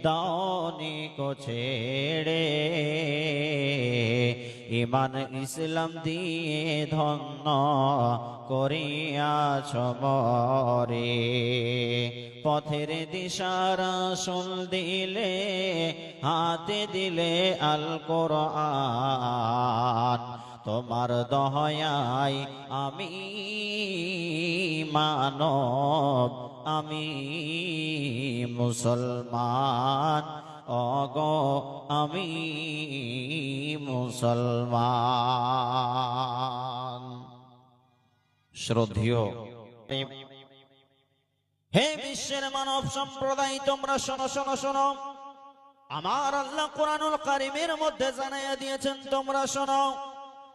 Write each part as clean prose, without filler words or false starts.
দাওনি কো ছেড়ে ইমান ইসলাম দিয়ে ধন্য করিয়াছ মরে পথের দিশারা শুল দিলে হাতে দিলে আল কোরআন তোমার দয়ায় আমি মানব আমি মুসলমান ওগো আমি মুসলমান। শ্রদ্ধেয় হে বিশ্বের মানব সম্প্রদায়, তোমরা শোনো শোনো শোনো, আমার আল্লাহ কোরআনুল কারীমের মধ্যে জানাইয়া দিয়েছেন, তোমরা শোনো,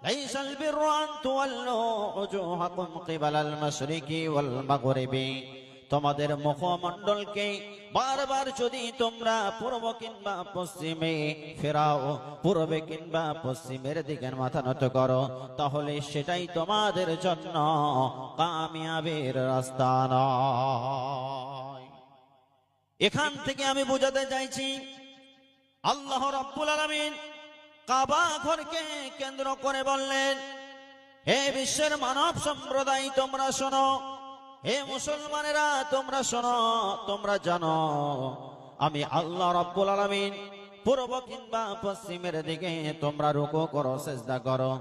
লাইসাল বিররু আন তুওয়াল্লু উজুহাকুম কিবালাল মাশরিকি ওয়াল মাগরিবি, তোমাদের মুখমণ্ডলকে বারবার যদি তোমরা পূর্ব কিংবা পশ্চিমে ফেরাও, পূর্বে কিংবা পশ্চিমের দিকে মাথা নত করো, তাহলে সেটাই তোমাদের জন্য কামিয়াবের রাস্তা নয়। এখান থেকে আমি বোঝাতে চাইছি, আল্লাহ রাব্বুল আলামিন কাবা ঘরকে কেন্দ্র করে বললেন, হে বিশ্বের মানব সম্প্রদায় তোমরা শোনো, হে মুসলমানেরা তোমরা শোনো, তোমরা জানো আমি আল্লাহ রাব্বুল আলামিন পূর্ব কিংবা পশ্চিমের দিকে তোমরা রুকু করো, সিজদা করো,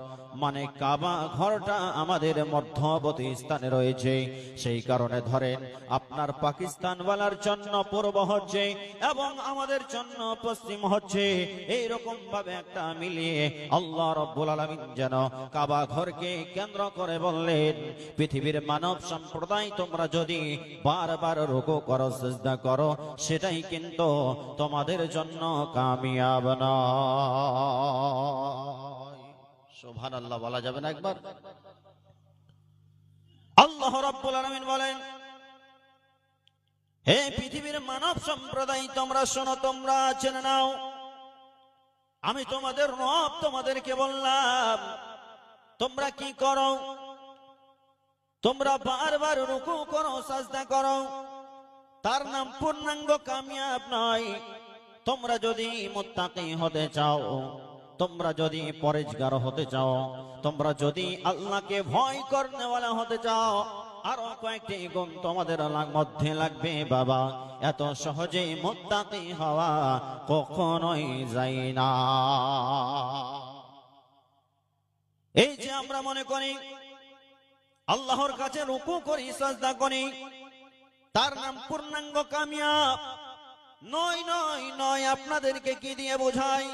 মানে কাবা ঘরটা আমাদের মধ্যবর্তী স্থানে রয়েছে। সেই কারণে ধরেন আপনার পাকিস্তান ওয়ালার জন্য পূর্ব হচ্ছে এবং আমাদের জন্য পশ্চিম হচ্ছে, এইরকম ভাবে একটা মিলিয়ে আল্লাহ রাব্বুল আলামিন যেন কাবা ঘরকে কেন্দ্র করে বললেন, পৃথিবীর মানব সম্প্রদায় তোমরা যদি বারবার রুকু করো, সিজদা করো, সেটাই কিন্তু তোমাদের জন্য কামিয়াব নয়। সুবহানাল্লাহ বলা যাবে না একবার? আল্লাহ রাব্বুল আলামিন বলেন, হে পৃথিবীর মানব সম্প্রদায় তোমরা শোনো, তোমরা জেনে নাও, আমি তোমাদের রব তোমাদেরকে বললাম তোমরা কি করো, তোমরা বারবার রুকু করো, সাজদা করো, তার নাম পূর্ণাঙ্গ কামিয়াব নয়। তোমরা যদি মুত্তাকি হতে চাও, তোমরা যদি পরেজগার হতে চাও, তোমরা যদি আল্লাহকে ভয় করনেওয়ালা হতে চাও, আরো কয়েকটি গুণ তোমাদের মধ্যে লাগবে বাবা। এত সহজে মুত্তাকি হওয়া কখনোই যায় না। এই যে আমরা মনে করি আল্লাহর কাছে রুকু করি, সাজদা করি, তার নাম পূর্ণাঙ্গ কামিয়াব নয় নয় নয়। আপনাদেরকে কি দিয়ে বোঝাই?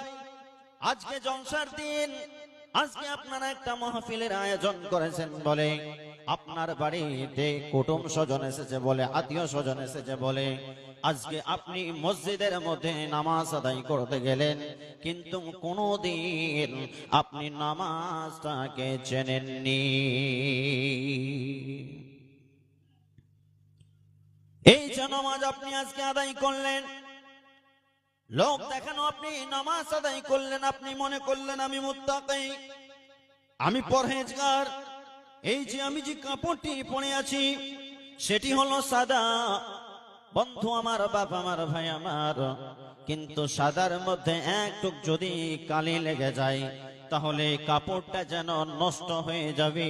আজকে জলসার দিন, আজকে আপনারা একটা মাহফিলের আয়োজন করেছেন বলে, আপনার বাড়িতে কুটুম স্বজন এসেছে বলে, আত্মীয় স্বজন এসেছে বলে, আজকে আপনি মসজিদের মধ্যে নামাজ আদায় করতে গেলেন, কিন্তু কোনদিন আপনি নামাজটাকে চেনেননি। এই যে নামাজ আপনি আজকে আদায় করলেন, লোক দেখানো আপনি নামাজ আদায় করলেন, আপনি মনে করলেন আমি মুত্তাকি, আমি পরহেজগার। এই যে আমি যে কাপড়টি পরে আছি সেটি হলো সাদা। বন্ধু আমার, বাপ আমার, ভাই আমার, কিন্তু সাদার মধ্যে একটু যদি কালি লেগে যায় তাহলে কাপড়টা যেন নষ্ট হয়ে যাবে।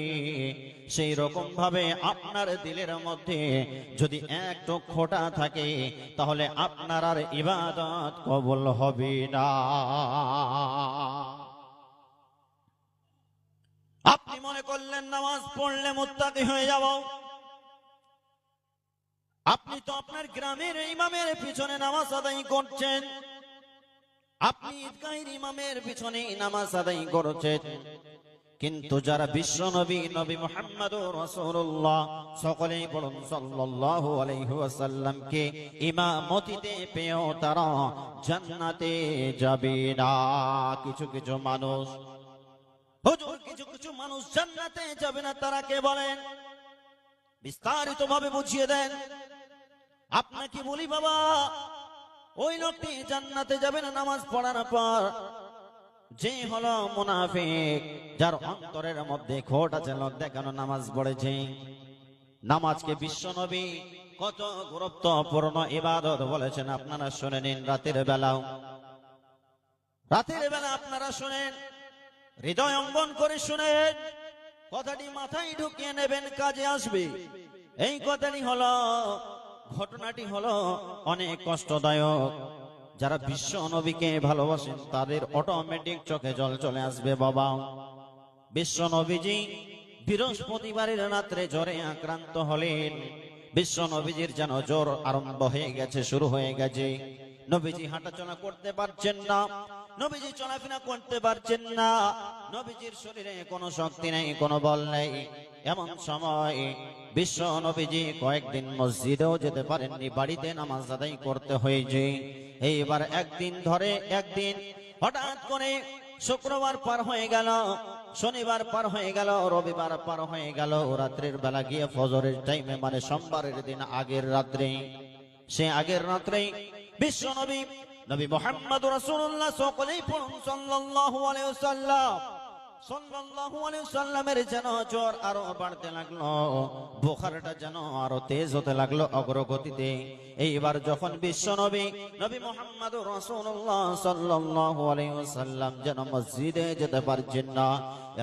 সেই রকম ভাবে আপনার দিলের মধ্যে যদি একটু খোঁটা থাকে তাহলে আপনার আর ইবাদত কবুল হবে না। আপনি মনে করলেন নামাজ পড়লে মুত্তাকি হয়ে যাব, আপনি তো আপনার গ্রামের ইমামের পিছনে নামাজ আদায় করছেন, আপনি ঈদগাহের ইমামের পিছনে নামাজ আদায় করছেন, কিন্তু যারা বিশ্ব নবী নবী মুহাম্মদুর রাসূলুল্লাহ, সকলেই বলুন সাল্লাল্লাহু আলাইহি ওয়াসাল্লামকে ইমামতিতে পেয়েও তারা জান্নাতে যাবে না। কিছু কিছু মানুষ, হুজুর কিছু কিছু মানুষ জান্নাতে যাবে না, তারা কে বলেন? বিস্তারিত ভাবে বুঝিয়ে দেন। আপনাকে বলি বাবা, ওই লোকটি জান্নাতে যাবে না নামাজ পড়ার পর, যে হলো মুনাফিক, যার অন্তরের মধ্যে খোট আছে, লোক দেখানো নামাজ পড়েছে। নামাজকে বিশ্ব নবী কত গুরুত্বপূর্ণ ইবাদত বলেছেন আপনারা শুনে নিন। রাতের বেলাও, রাতের বেলা আপনারা শুনেন, হৃদয় অঙ্গন করে শুনেন, কথাটি মাথায় ঢুকিয়ে নেবেন, কাজে আসবে। এই কথাটি হলো, ঘটনাটি হলো অনেক কষ্টদায়ক। যারা বিশ্ব নবীকে ভালোবাসেন তাদের অটোমেটিক চোখে জল চলে আসবে বাবা। বিশ্ব নবীজি বৃহস্পতিবারের রাত্রে জ্বরে আক্রান্ত হলেন। বিশ্ব নবীজির যেন জ্বর আরম্ভ হয়ে গেছে, শুরু হয়ে গেছে। নবীজি হাঁটাচলা করতে পারছেন না, নবীজি চলাফেরা করতে পারছেন না, নবীজির শরীরে কোনো শক্তি নেই, কোনো বল নেই। এমন সময় বিশ্ব নবীজি কয়েকদিন মসজিদেও যেতে পারেননি, বাড়িতে নামাজ আদায় করতে হয়েছে। এইবার একদিন ধরে একদিন হঠাৎ করে শুক্রবার পার হয়ে গেল, শনিবার পার হয়ে গেল, রবিবার পার হয়ে গেল, রাত্রির বেলা গিয়ে ফজরের টাইমে মানে সোমবারের দিন আগের রাত্রে, সে আগের রাত্রে বিশ্ব নবী নবী মুহাম্মদ রাসূলুল্লাহ সকলেই পড়ুন সাল্লাল্লাহু আলাইহি ওয়াসাল্লাম, সাল্লাল্লাহু আলাইহি ওয়াসাল্লামের যেন জ্বর আরো বাড়তে লাগলো, বুখারটা যেন আরো তেজ হতে লাগলো অগ্রগতিতে। এইবার যখন বিশ্ব নবী নবী মুহাম্মদ রাসূলুল্লাহ সাল্লাল্লাহু আলাইহি ওয়াসাল্লাম যেন মসজিদে যেতে পারছেন না,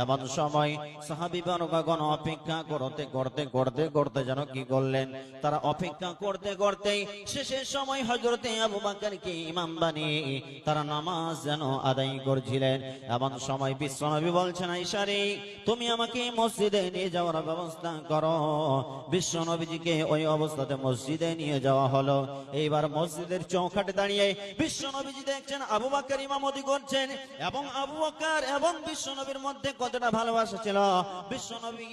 এমন সময় সাহাবীগণ অপেক্ষা করতে করতে করতে করতে যেন কি করলেন, তারা অপেক্ষা করতে করতে শেষের সময় হযরতে আবু বকরকে ইমাম বানিয়ে তারা নামাজ যেন আদায় করছিলেন। এমন সময় বিশ্বনবী বলছেন, আয়েশা রে, তুমি আমাকে মসজিদে নিয়ে যাওয়ার ব্যবস্থা করো। বিশ্বনবীজিকে ওই অবস্থাতে মসজিদে নিয়ে যাওয়া হলো। এইবার মসজিদের চৌকাঠে দাঁড়িয়ে বিশ্বনবীজি দেখছেন আবু বকর ইমামতি করছেন, এবং আবু বকর এবং বিশ্বনবীর মধ্যে কতটা ভালোবাসা ছিল। বিশ্বনবী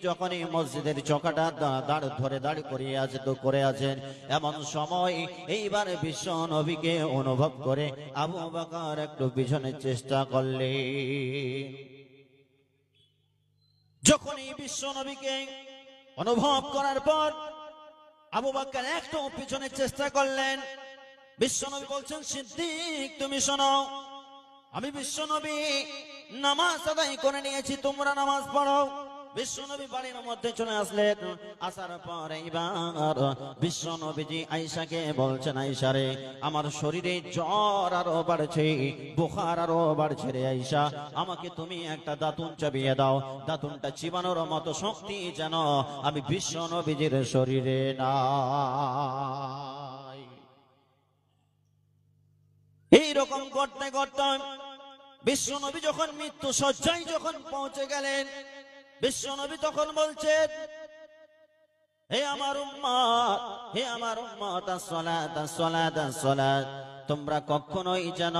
যখনই মসজিদের চৌকাঠা দাঁড় ধরে দাঁড় করিয়ে আছে তো করে আছেন, এমন সময় এইবার বিশ্বনবীকে অনুভব করে আবু বকর একটু পিছনের চেষ্টা করলেন। যখনই বিশ্বনবীকে অনুভব করার পর আবু বকর একটু পিছনের চেষ্টা করলেন, বিশ্বনবী বলছেন, সিদ্দিক তুমি শোনো, আমি বিশ্বনবী নামাজ আদায় করে নিয়েছি, তোমরা নামাজ পড়ো। বিশ্বনবী বাড়ির মধ্যে চলে আসলেন। আসার পরে এবার বিশ্বনবীজি আয়েশাকে বলছেন, আয়েশা রে, আমার শরীরে জ্বর আরো বাড়ছে, বুখার আরো বাড়ছে রে আয়েশা, আমাকে তুমি একটা দাতুন চাবিয়ে দাও, দাতুনটা চিবানোর মতো শক্তি যেন আমি বিশ্বনবীজির শরীরে নাই। এইরকম করতে করতে বিশ্বনবী যখন মৃত্যু শয্যায় যখন পৌঁছে গেলেন, বিশ্বনবী তখন বলছেন, হে আমার উম্মত, হে আমার উম্মত, as-salat as-salat as-salat, তোমরা কখনোই যেন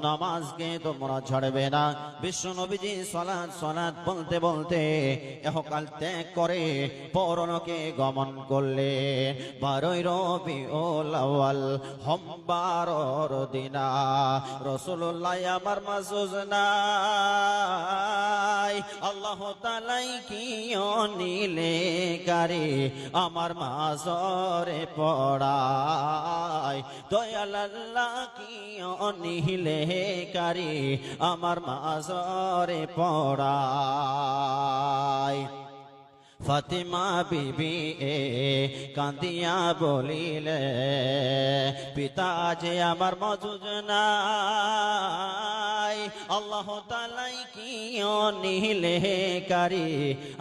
নামাজকে তোমরা ছাড়বে না। বিশ্বনবীজি সালাত সালাত বলতে বলতে ইহকাল ত্যাগ করে পরলোকে গমন করলেন। 12 রবিউল আউয়াল সোমবারের দিনা রাসূলুল্লাহ আমার মাসুজ নাই, আল্লাহ তাআলাই কি নিলে কারে আমার মাসরে পড়ায়, দয়াল আল্লাহ কি নিলে কারে আমার মাসরে পড়ায়। ফাতিমা বিবি কান্দিয়া বলিলে, পিতা যে আমার মজুদ নাই, আল্লাহ তাআলাই কি নিলে কারে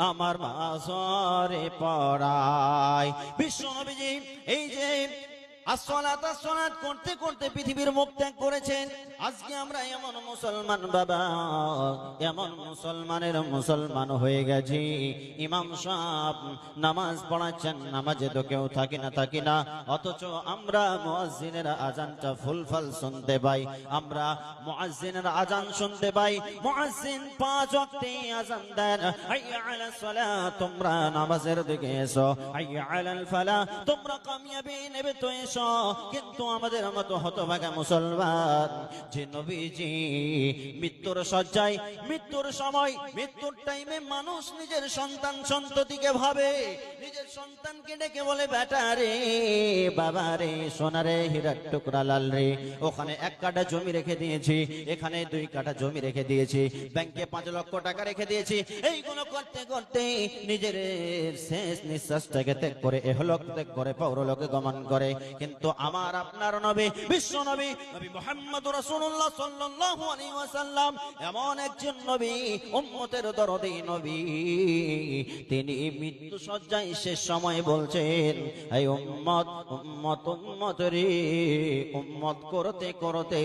আমার মাসরে পড়ায়। বিশ্বনবীজি এই যে আসসালাত আসসালাত করতে করতে পৃথিবীর মুখ ত্যাগ করেছেন। আজকে আমরা এমন মুসলমান বাবা, এমন মুসলমানের মুসলমান হয়ে গেছি, ইমাম সাহেব নামাজ পড়াচ্ছেন, নামাজে তো কেউ থাকি না, অথচ আমরা মুয়াজ্জিনের আজানটা ফুলফল শুনতে পাই, আমরা মুয়াজ্জিনের আজান শুনতে পাই। মুয়াজ্জিন 5 ওয়াক্তে আজান দেন, হাইয়া আলাস সালাত, তোমরা নামাজের দিকে এসো, হাইয়া আলাল ফালাহ, তোমরা কামিয়াবি নেবে তো এসো। একশো, কিন্তু আমাদের মতো হতভাগা মুসলমান যে নবীজি মৃত্যুর শয্যায়, মৃত্যুর সময়, মৃত্যুর টাইমে মানুষ নিজের সন্তান সন্ততিকে ভাবে, নিজের সন্তানকে ডেকে বলে, বেটা রে, বাবা রে, সোনা রে, হীরার টুকরা লাল রে, ওখানে 1 কাঠা জমি রেখে দিয়েছি, এখানে 2 কাঠা জমি রেখে দিয়েছি, ব্যাংকে 5 লক্ষ টাকা রেখে দিয়েছি। এইগুলো করতে করতে নিজের শেষ নিঃশ্বাসটাকে ত্যাগ করে এহলোক ত্যাগ করে পরলোকে গমন করে। কিন্তু আমার আপনার নবী, বিশ্ব নবী, নবী মুহাম্মদুর রাসূলুল্লাহ সাল্লাল্লাহু আলাইহি ওয়াসাল্লাম এমন একজন নবী, উম্মতের দরদী নবী, তিনি মৃত্যু শয্যায় শেষ সময় বলছেন, এই উম্মত উম্মত উম্মত রে, উম্মত করতে করতে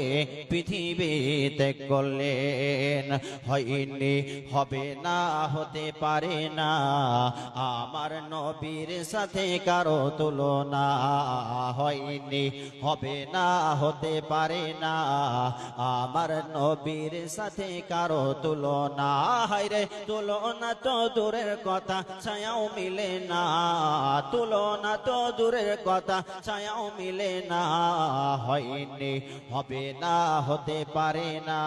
পৃথিবী ত্যাগ করলেন। হয়নি, হবে না, হতে পারে না আমার নবীর সাথে কারো তুলনা। হয়নি, হবে না, হতে পারে না আমার নবীর সাথে কারো তুলনা। হায়রে তুলনা তো দূরের কথা, ছায়াও মিলে না, তুলনা তো দূরের কথা, ছায়াও মিলে না। হয়নি, হবে না, হতে পারে না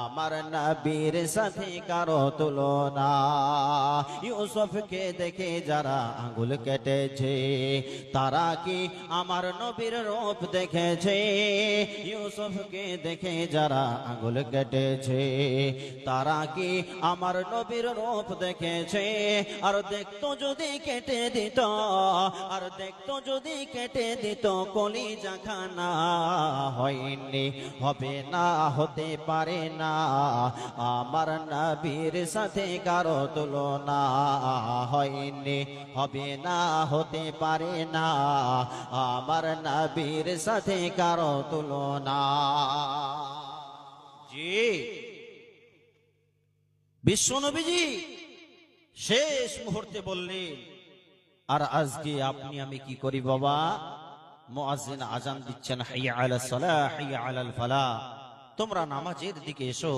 আমার নবীর সাথে কারো তুলনা। ইউসুফকে দেখে যারা আঙ্গুল কেটেছে, তারা কি আমার নবীর রূপ দেখেছে? ইউসুফকে দেখে যারা আঙ্গুল কেটেছে, তারা কি আমার নবীর রূপ দেখেছে? আর দেখতো যদি কেটে দিত, আর দেখতো যদি কেটে দিত কলিজা খানা। হয়নি, হবে না, হতে পারে না আমার নবীর সাথে কারো তুলনা। হয়নি, হবে না, হতে পারে না আমার নবীর সাথে কারো তুলনা। জি, বিশ্ব নবীজি শেষ মুহূর্তে বললেন, আর আজকে আপনি আমি কি করি বাবা? মুয়াজ্জিন আজান দিচ্ছেন, হাইয়া আলাস সালাহ, হাইয়া আলাল ফালাহ, তোমরা নামাজের দিকে এসো,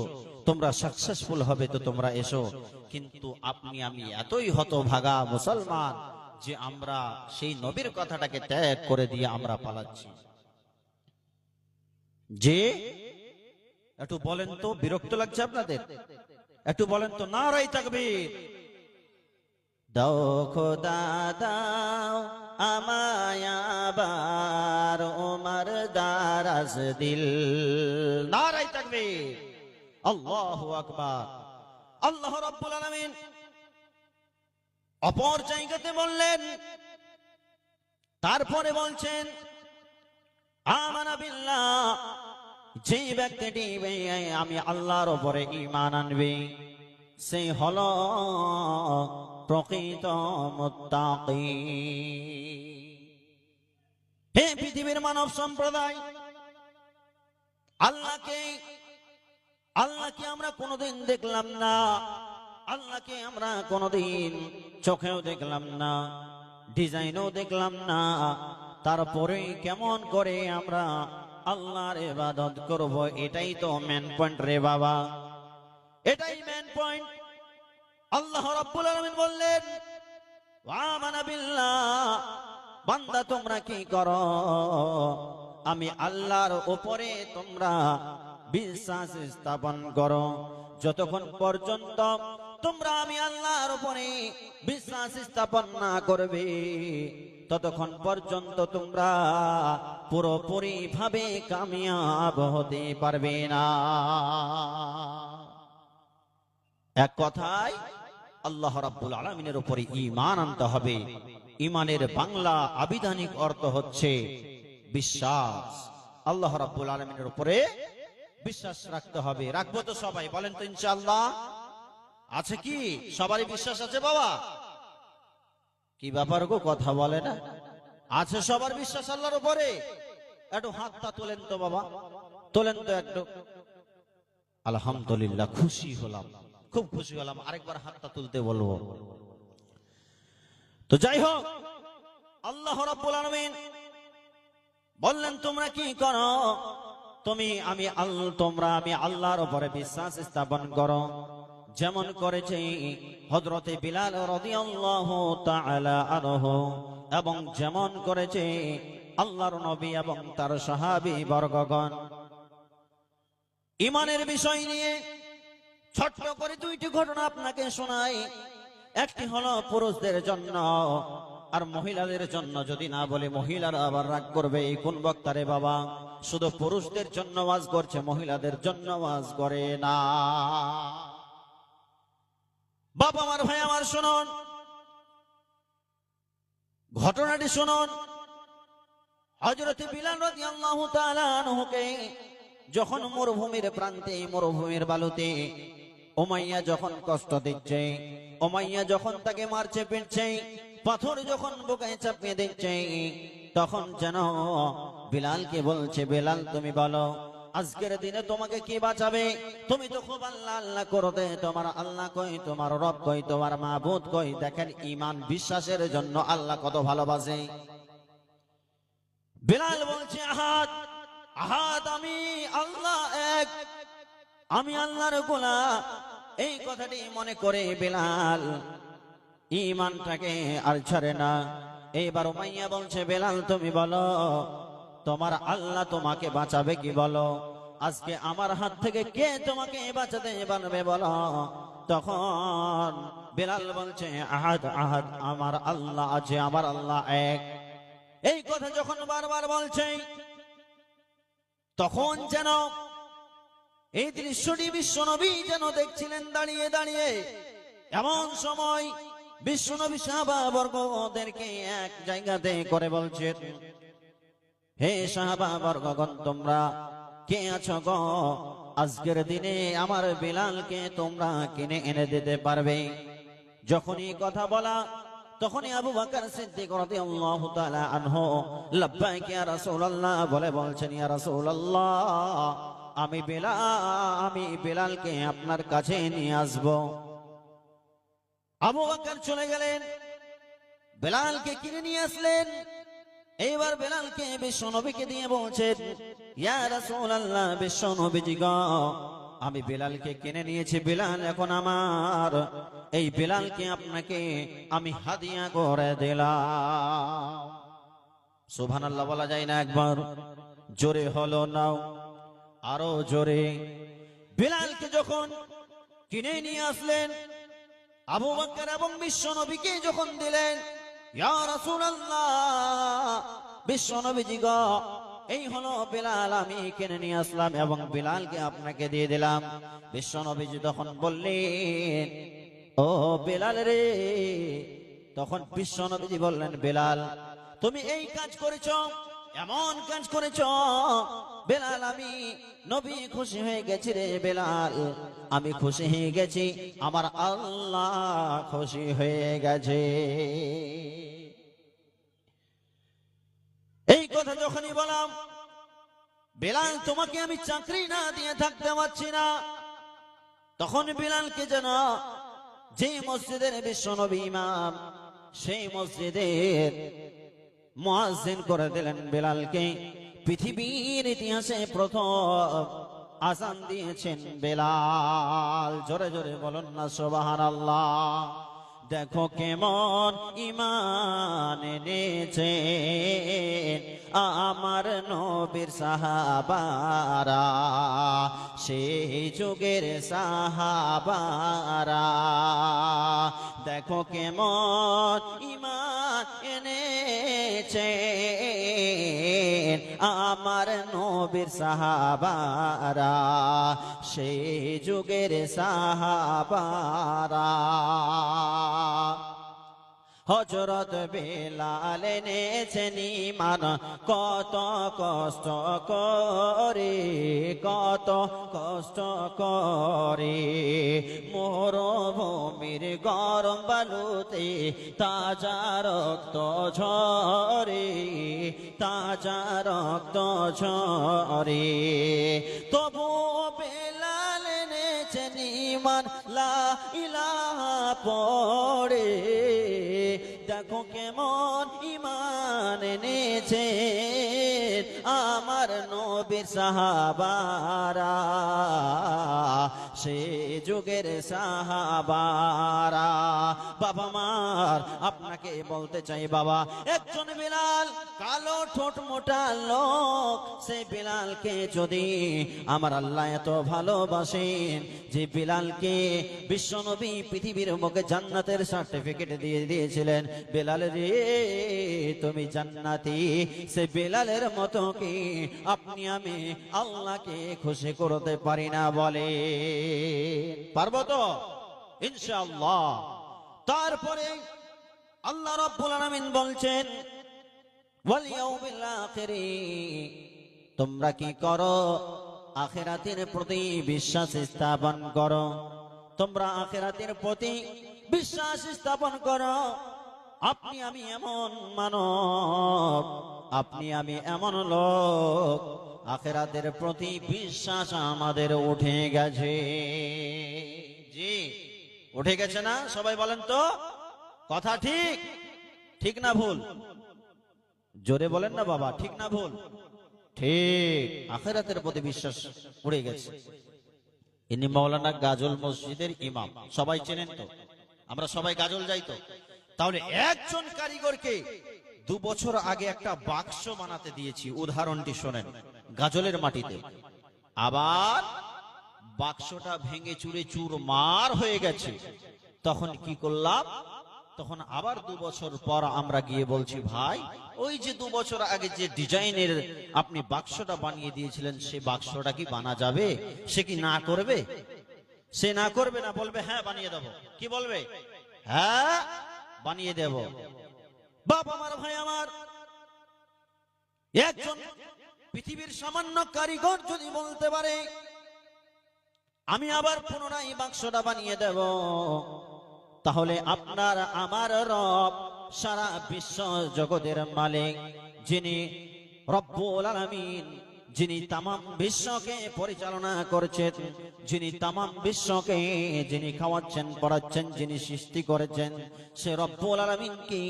তোমরা সাকসেসফুল হবে তো তোমরা এসো। কিন্তু আপনি আমি এতই হতভাগা মুসলমান যে আমরা সেই নবীর কথাটাকে ত্যাগ করে দিয়ে আমরা পালাচ্ছি। যে একটু বলেন তো, বিরক্ত লাগছে আপনাদের? একটু বলেন তো, নারায়ে তাকবীর। দাও খোদা দাও আমায় আবার ওমর দারাজ দিল। নারায়ে তাকবীর, আল্লাহু আকবার। আল্লাহ রাব্বুল আলামিন অপর জায়গাতে বললেন, তারপরে বলছেন, আমানা বিল্লাহ, যে ব্যক্তিটি আমি আল্লাহর উপরে ঈমান আনবে সে হলো প্রকৃত মুত্তাকি। হে পৃথিবীর মানব সম্প্রদায়, আল্লাহকে আমরা কোনোদিন দেখলাম না, আল্লাহকে আমরা কোনোদিন চোখেও দেখলাম না, ডিজাইনও দেখলাম না, তারপরে কেমন করে আমরা আল্লাহর ইবাদত করব? এটাই তো মেন পয়েন্ট রে বাবা, এটাই মেন পয়েন্ট। আল্লাহ রাব্বুল আলামিন বললেন, আমানা বিল্লাহ, বান্দা তোমরা কি করো? আমি আল্লাহর উপরে তোমরা বিশ্বাস স্থাপন করো। যতক্ষণ পর্যন্ত তোমরা আমি আল্লাহর উপরে বিশ্বাস স্থাপন না করবে, ততক্ষণ পর্যন্ত তোমরা পুরোপুরি ভাবে কামিয়াব হতে পারবে না। এক কথায় আল্লাহ রাব্বুল আলামিনের উপরে ঈমান আনতে হবে। ঈমানের বাংলা আবিধানিক অর্থ হচ্ছে বিশ্বাস। আল্লাহ রাব্বুল আলামিনের উপরে বিশ্বাস রাখতে হবে। রাখবো তো সবাই? বলেন তো ইনশাআল্লাহ। আছে কি সবারই বিশ্বাস আছে বাবা? কি ব্যাপার গো, কথা বলে না? আছে সবার বিশ্বাস আল্লাহর উপরে? একটু হাতটা তোলেন তো বাবা, তোলেন তো একটু। আলহামদুলিল্লাহ, খুশি হলাম, খুব খুশি হলাম। আরেকবার হাতটা তুলতে বলবো। তো যাই হোক, আল্লাহ রাব্বুল আলামিন বললেন, তোমরা কি করো? তোমরা আমি আল্লাহর উপরে বিশ্বাস স্থাপন করো, যেমন করেছে হযরতে বিলাল রাদিয়াল্লাহু তাআলা আনহু, এবং যেমন করেছে আল্লাহর নবী এবং তার সাহাবী বর্গগণ। ঈমানের বিষয় নিয়ে ছোট্ট করে দুইটি ঘটনা আপনাকে শোনাই। একটি হলো পুরুষদের জন্য, আর মহিলাদের জন্য যদি না বলে মহিলারা আবার রাগ করবে, এই কোন বক্তারে বাবা শুধু পুরুষদের জন্য ওয়াজ করছে, মহিলাদের জন্য ওয়াজ করে না। বাবা আমার, ভাই আমার, শুনুন ঘটনাটি শুনুন। হযরত বিলাল রাদিয়াল্লাহু তাআলা আনহুকে যখন মরুভূমির প্রান্তে, মরুভূমির বালুতে উমাইয়া যখন কষ্ট দিচ্ছে, উমাইয়া যখন তাকে মারছে পিটছে, পাথর যখন বুকে চাপিয়ে দিচ্ছে, তখন যেন বিলালকে বলছে, বিলাল তুমি বলো আজকের দিনে তোমাকে কি বাঁচাবে? তুমি তো খুব আল্লাহ আল্লাহ করতে, তোমার আল্লাহ কই, তোমার রব কই, তোমার মাবুদ কই। দেখেন ঈমান বিশ্বাসের জন্য আল্লাহ কত ভালোবাসে। বিলাল বলছে আহাদ আহাদ, আমি আল্লাহ এক, আমি আল্লাহর গোলাম। এই কথাটি মনে করে বিলাল ঈমানটাকে আর ছাড়ে না। এইবার উমাইয়া বলছে, বিলাল তুমি বলো তোমার আল্লাহ তোমাকে বাঁচাবে কি? বলো আজকে আমার হাত থেকে কে তোমাকে বাঁচাতে পারবে বলো। তখন বিলাল বলছে, আহাদ আহাদ, আমার আল্লাহ আছে, আমার আল্লাহ এক। এই কথা যখন বারবার বলছে, তখন যেন এই দৃশ্যটি বিশ্বনবী যেন দেখছিলেন দাঁড়িয়ে দাঁড়িয়ে। এমন সময় বিশ্বনবী সাহাবাবর্গদেরকে এক জায়গাতে করে বলছেন, হে সাহাবাবর্গগণ, তোমরা কে আছো গো? আজকের দিনে আমার বিলালকে তোমরা কিনে এনে দিতে পারবে? যখনই কথা বলা তখনই আবু বকর সিদ্দিক রাদিয়াল্লাহু তাআলা আনহু লাব্বাইক ইয়া রাসূলুল্লাহ বলে বলছেন, ইয়া রাসূলুল্লাহ আমি বিলালকে আপনার কাছে নিয়ে আসব। আবু বকর চলে গেলেন, বিলালকে কিনে নিয়ে আসলেন। এইবার বিলালকে বিশ্বনবীকে দিয়ে বলছেন, ইয়া রাসূলুল্লাহ, বিশ্বনবীজি গো, আমি বিলালকে কিনে নিয়েছি, বিলাল এখন আমার। এই বিলালকে আপনাকে আমি হাদিয়া করে দিলাম। সুবহানাল্লাহ বলা যায় না একবার? জোরে হলো নাও, আরো জোরে। বিলালকে যখন কিনে নিয়ে আসলেন, আবু বকর এবং বিশ্বনবীকে যখন দিলেন, ইয়া রাসূলুল্লাহ, বিশ্বনবীজি গো, এই হলো বিলাল, আমি কিনে নিয়ে আসলাম এবং বিলালকে আপনাকে দিয়ে দিলাম। বিশ্বনবীজি তখন বললেন, ও বিলাল রে। তখন বিশ্বনবীজি বললেন, বিলাল তুমি এই কাজ করেছো, এমন কাজ করেছো, বিলাল আমি নবী খুশি হয়ে গেছি রে বিলাল, আমি খুশি হয়ে গেছি, আমার আল্লাহ খুশি হয়ে গেছে। এই কথা যখনই বললাম, বিলাল তোমাকে আমি চাকরি না দিয়ে থাকতে পারছি না, তখন বিলালকে যেন যে মসজিদের বিশ্বনবী ইমাম, সেই মসজিদের মুয়াজ্জিন করে দিলেন বিলালকে। পৃথিবীর ইতিহাসে প্রথম আযান দিয়েছেন বিলাল। জোরে জোরে বলুন না সুবহানাল্লাহ। দেখো কেমন ঈমান এনেছে আমার নবীর সাহাবারা, সেই যুগের সাহাবারা। দেখো কেমন ঈমান এনেছে আমার নবীর সাহাবারা, সেই যুগের সাহাবারা। হযরত বিলাল এনেছেন ঈমান কত কষ্ট করে, কত কষ্ট করে। মরুভূমির গরম বালুতে তাজা রক্ত ঝরে, তাজা রক্ত ঝরে। তবু বিলাল এনেছেন ঈমান লা ইলাহা পড়ে। দেখো কেমন ঈমান এনেছে আমার নবী নবীর সাহাবারা, সে যুগের সাহাবারা। বাবা মার আপনাকে বলতে চাই বাবা, একজন বিলাল কালো ঠোঁট মোটা লোক, সেই বিলালকে যদি আমার আল্লাহ এত ভালোবাসেন যে বিলালকে বিশ্বনবী পৃথিবীর মুখে জান্নাতের সার্টিফিকেট দিয়ে দিয়েছিলেন, বেলাল রে তুমি জান্নাতি, সে বেলালের মতো কি আপনি আমি আল্লাহকে খুশি করতে পারি না? বলে পারবো তো ইনশাআল্লাহ। তারপরে আল্লাহ রাব্বুল আলামিন বলছেন ওয়াল ইয়াউমিল আখিরি, তোমরা কি করো? আখিরাতের প্রতি বিশ্বাস স্থাপন করো। তোমরা আখিরাতের প্রতি বিশ্বাস স্থাপন করো। আপনি আমি এমন মানব, আপনি আমি এমন লোক, আখিরাতের প্রতি বিশ্বাস আমাদের উঠে গেছে। জি উঠে গেছে না? সবাই বলেন তো কথা ঠিক, ঠিক না ভুল? জোরে বলেন না বাবা, ঠিক না ভুল? ঠিক, আখিরাতের প্রতি বিশ্বাস উঠে গেছে। ইনি মাওলানা গাজল মসজিদের ইমাম, সবাই চেনেন তো? আমরা সবাই গাজল যাই তো? তাহলে একজন কারিগরকে 2 বছর আগে একটা বাক্স বানাতে দিয়েছি, উদাহরণটি শোনেন, গাজলের মাটিতে। আবার বাক্সটা ভেঙে চুরে চুরমার হয়ে গেছে। তখন কি করলাম? তখন আবার 2 বছর পর আমরা গিয়ে বলছি, ভাই ওই যে 2 বছর আগে যে ডিজাইনের আপনি বাক্সটা বানিয়ে দিয়েছিলেন, সে বাক্সটা কি বানা যাবে? সে কি না করবে? সে না করবে না, বলবে হ্যাঁ বানিয়ে দেব। কি বলবে? হ্যাঁ বানিয়ে দেব। বাপ আমার, ভাই আমার, একজন পৃথিবীর সামান্য কারিগর যদি বলতে পারে আমি আবার পুনরায় বাক্সটা বানিয়ে দেব, তাহলে আপনার আমার রব, সারা বিশ্ব জগতের মালিক, যিনি রব্বুল আলামিন, যিনি তামাম বিশ্বকে পরিচালনা করছেন, যিনি তামাম বিশ্বকে যিনি খাওয়াচ্ছেন পড়াচ্ছেন, যিনি সৃষ্টি করেছেন, সে রব্বুল আলামিন কি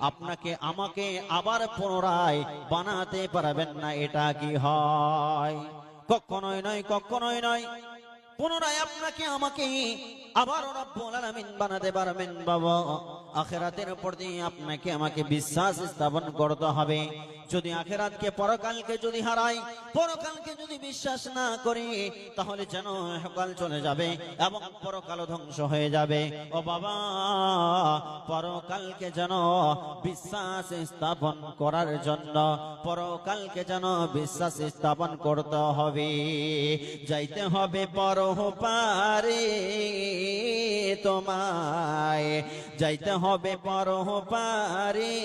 আপনাকে আমাকে আবার পুনরায় বানাতে পারবেন না? এটা কি হয়? কখনোই নয়, কখনোই নয়। পুনরায় আপনাকে আমাকে আবার রব্বুল আলামিন বানাতে পারবেন বাবা। আখিরাতের প্রতি আপনাকে আমাকে বিশ্বাস স্থাপন করতে হবে। যদি আখিরাতকে, পরকালকে যদি হারাই, পরকালকে যদি বিশ্বাস না করি, তাহলে যেন ইহকাল চলে যাবে এবং পরকাল ধ্বংস হয়ে যাবে। ও বাবা, পরকালকে যেন বিশ্বাস স্থাপন করার জন্য পরকালকে যেন বিশ্বাস স্থাপন করতে হবে। যাইতে হবে পরপারে তোমায়, যাইতে হবে পরপারে,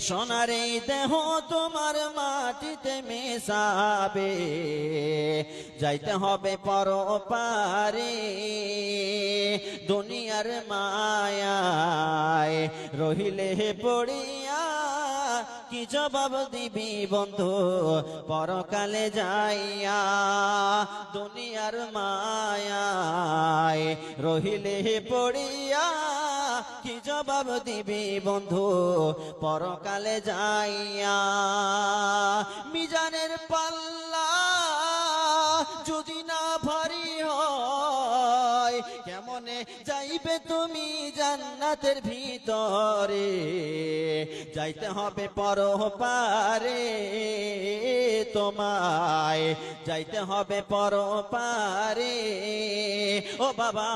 সোনারে দেহ তোমার মাটিতে মেশাবে, যাইতে হবে পরপারে। দুনিয়ার মায়ায় রহিলে পড়িয়া কি জবাব দিবি বন্ধু পরকালে যাইয়া? দুনিয়ার মায়ায় রহিলে পড়িয়া কি জবাব দিবি বন্ধু পরকালে যাইয়া? মিজানের পাল্লা যদি না ভারী হয়, কেমনে যাইবে তুমি জান্নাতের ভিতরে? যাইতে হবে পরপারে তোমায়, যাইতে হবে পরপারে। ও বাবা,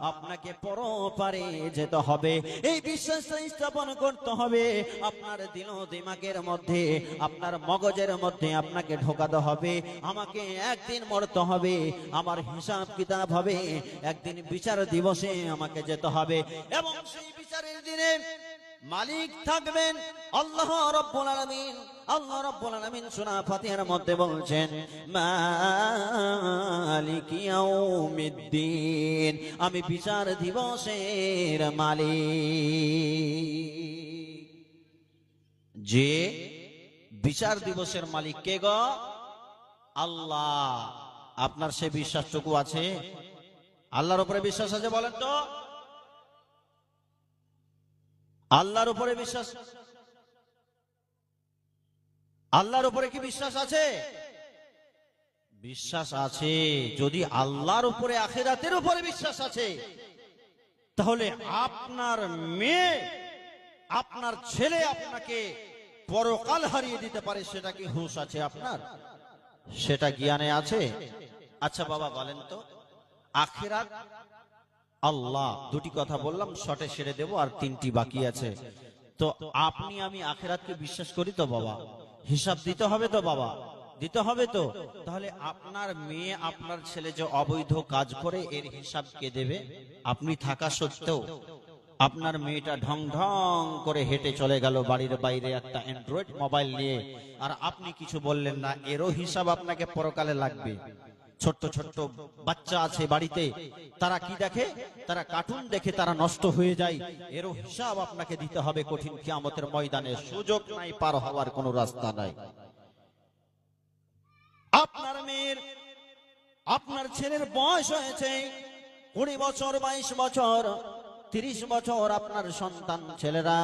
আপনাকে পরপারে যেতে হবে, এই বিশ্বাসটা স্থাপন করতে হবে। আপনার দিল দিমাগের মধ্যে, আপনার মগজের মধ্যে আপনাকে ঢোকাতে হবে, আমাকে একদিন মরতে হবে, আমার হিসাব কিতাব হবে, একদিন বিচার দিবসে আমাকে যেতে হবে। এবং সেই বিচারের দিনে মালিক থাকবেন আল্লাহ রাব্বুল আলামিন। আল্লাহ রাব্বুল আলামিন সূরা ফাতিহার মধ্যে বলছেন মালিকি ইয়াউমিদ্দিন, আমি বিচার দিবসের মালিক। যে বিচার দিবসের মালিক কে গো? আল্লাহ। আপনার সে বিশ্বাসটুকু আছে? আল্লাহর উপরে বিশ্বাস আছে? বলেন তো, আল্লাহর উপরে বিশ্বাস? আল্লাহর উপরে কি বিশ্বাস আছে? বিশ্বাস আছে। যদি আল্লাহর উপরে আখিরাতের উপরে বিশ্বাস আছে, তাহলে আপনার মেয়ে, আপনার ছেলে আপনাকে পরকাল হারিয়ে দিতে পারে, সেটা কি হুঁশ আছে আপনার? সেটা জ্ঞানে আছে? আচ্ছা বাবা বলেন তো, আখিরাত আল্লাহ, দুটি কথা বললাম, শর্টে সেরে দেব, আর তিনটি বাকি আছে। তো আপনি আমি আখিরাতকে বিশ্বাস করি তো বাবা? হিসাব দিতে হবে তো বাবা? দিতে হবে তো। তাহলে আপনার মেয়ে, আপনার ছেলে যে অবৈধ কাজ করে, এর হিসাব কে দেবে? আপনি থাকা সত্ত্বেও আপনার মেয়েটা ঢং ঢং করে হেঁটে চলে গেল বাড়ির বাইরে একটা অ্যান্ড্রয়েড মোবাইল নিয়ে, আর আপনি কিছু বললেন না, এরও হিসাব আপনাকে পরকালে লাগবে। ছোট্ট ছোট্ট বাচ্চা আছে বাড়িতে, তারা কি দেখে? তারা কার্টুন দেখে, তারা নষ্ট হয়ে যায়, এরও হিসাব আপনাকে দিতে হবে কঠিন কিয়ামতের ময়দানে। সুযোগ নাই, পার হওয়ার কোনো রাস্তা নাই। আপনার মেয়ের, আপনার ছেলের বয়স হয়েছে 20 বছর, 22 বছর, 30 বছর, আপনার সন্তান ছেলেরা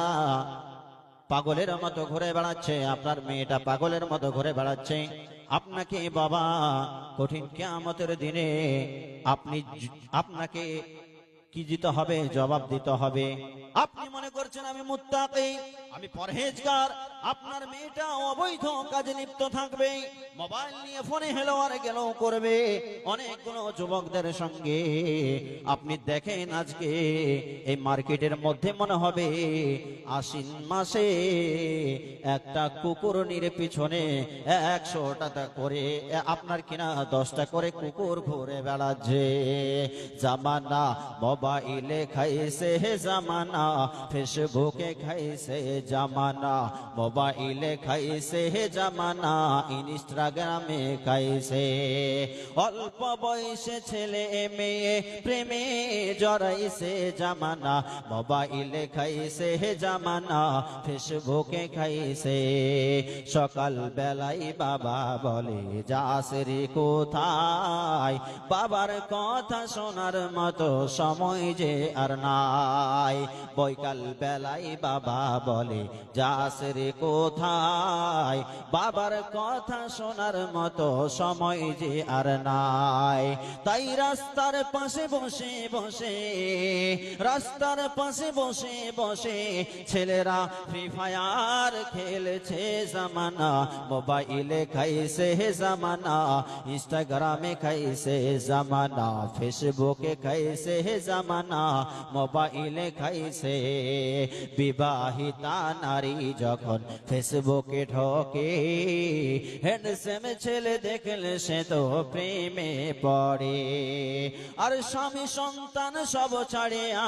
পাগলের মতো ঘুরে বেড়াচ্ছে, আপনার মেয়েটা পাগলের মতো ঘুরে বেড়াচ্ছে। আপনাকে বাবা কঠিন কিয়ামতের দিনে আপনাকে কি দিতে হবে? জবাব দিতে হবে। আপনি মনে করছেন আমি মুত্তাকি, আমি পরহেজগার, আপনার মেয়েটা অবৈধ কাজে লিপ্ত থাকবে, মোবাইল নিয়ে ফোনে হেলো আর গেলো করবে অনেকগুলো যুবকদের সঙ্গে। আপনি দেখেন আজকে এই মার্কেটের মধ্যে মনে হবে আশ্বিন মাসে একটা কুকুরনির পিছনে 100 টাকা করে, আপনার কিনা 10টা করে কুকুর ঘুরে বেড়াচ্ছে। জামানা মোবাইলে খাইছে জামানা, ফেসবুকে খাইছে জামানা, মোবাইলে খাইছে জামানা, ইনস্টাগ্রামে খাইছে। অল্প বয়সে ছেলে মেয়ে প্রেমে জড়াইছে জামানা, মোবাইলে খাইছে জামানা, ফেসবুকে খাইছে। সকাল বেলায় বাবা বলে যাস রে কোথায়, বাবার কথা শোনার মতো সময় যে আর নাই। বৈকাল বেলায় বাবা বলে যাস রে কোথায়, বাবার কথা শোনার মতো সময় যে আর নাই। তাই রাস্তার পাশে বসে বসে, রাস্তার পাশে বসে বসে ছেলেরা ফ্রি ফায়ার খেলছে জামানা, মোবাইলে খাইছে জামানা, ইনস্টাগ্রামে খাইছে জামানা, ফেসবুকে খাইছে জামানা, মোবাইলে খাইছে। বিবাহিতা নারী যখন ফেসবুকে ঢোকে, হ্যান্ডসাম ছেলে দেখলে সে তো প্রেমে পড়ে। আর স্বামী সন্তান সব ছাড়িয়া,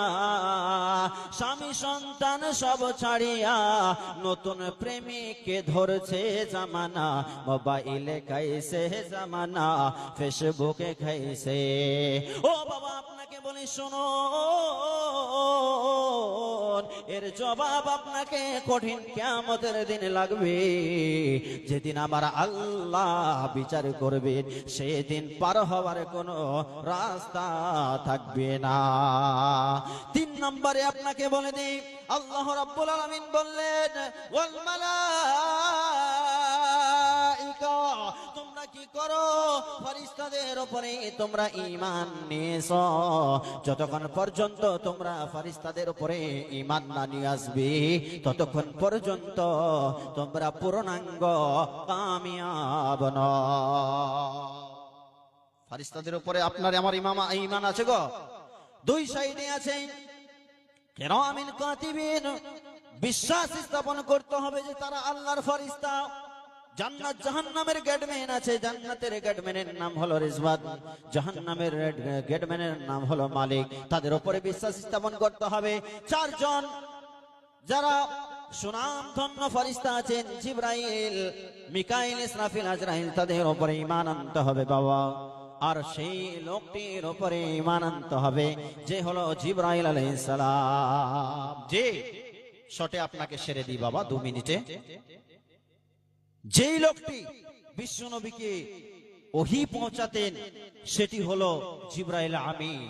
স্বামী সন্তান সব ছাড়িয়া নতুন প্রেমিককে ধরছে জামানা, মোবাইলে খাইছে জামানা, ফেসবুকে খাইছে। ও বাবা আপনাকে বলি শোনো, এর জবাব আপনাকে কঠিন কিয়ামতের দিন লাগবে। যেদিন আমার আল্লাহ বিচার করবেন, সেদিন পার হওয়ার কোনো রাস্তা থাকবে না। 3 নম্বরে আপনাকে বলে দিই, আল্লাহ রাব্বুল আলামিন বললেন ওয়াল মালাইকা, তোমরা কি করো? ফেরেশতাদের উপরে তোমরা ঈমান নিয়েছো। যতক্ষণ পর্যন্ত তোমরা ফেরেশতাদের উপরে ঈমান না নিয়ে আসবে, ততক্ষণ পর্যন্ত তোমরা পূর্ণাঙ্গ কামিয়াব নও। ফেরেশতাদের উপরে আপনার আমার ঈমান আছে গো। 2 সাইডে আছে কিরামিন কাতিবিন, বিশ্বাস স্থাপন করতে হবে যে তারা আল্লাহর ফেরেশতা। জান্নাত জাহান্নামের গেটম্যান আছে, জান্নাতের গেটম্যানের নাম হলো রিজওয়ান, জাহান্নামের গেটম্যানের নাম হলো মালিক। তাদের উপরে বিশ্বাস স্থাপন করতে হবে। 4 জন যারা সুনামধন্য ফেরেশতা আছেন, জিবরাইল, মিকাইল, ইসরাফিল, আজরাইল, তাদের উপরে ঈমান আনতে হবে বাবা। আর সেই লোকটির উপরে ঈমান আনতে হবে যে হলো জিবরাইল আলাইহিস সালাম। যে শর্টে আপনাকে সেরে দিই বাবা 2 মিনিটে। যেই লোকটি বিশ্বনবীকে ওহী পৌঁছাতেন, সেটি হলো জিবরাইল আমিন।